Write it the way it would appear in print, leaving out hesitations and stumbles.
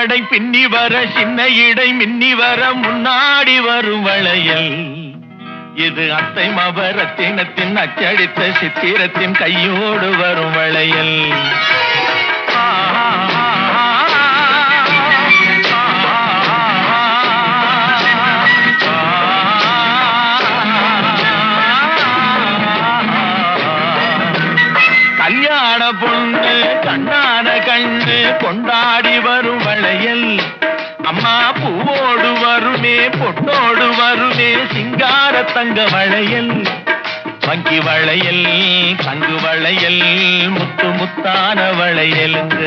நடை பின்னி வர சின்ன இடை மின்னி வர முன்னாடி வரும் வளையல் இது அத்தை மபரத்தினத்தின் அச்சடித்த சித்திரத்தின் கையோடு வரும் வளையல் கல்யாண பொண்ணு கண்ணான கண்ணு கொண்டாடி வரும் வளையல் அம்மா பூவோடு வருமே பொட்டோடு வருமே சிங்கார தங்க வளையல் வங்கி வளையல் தங்கு வளையல் முத்து முத்தான வளையலுங்க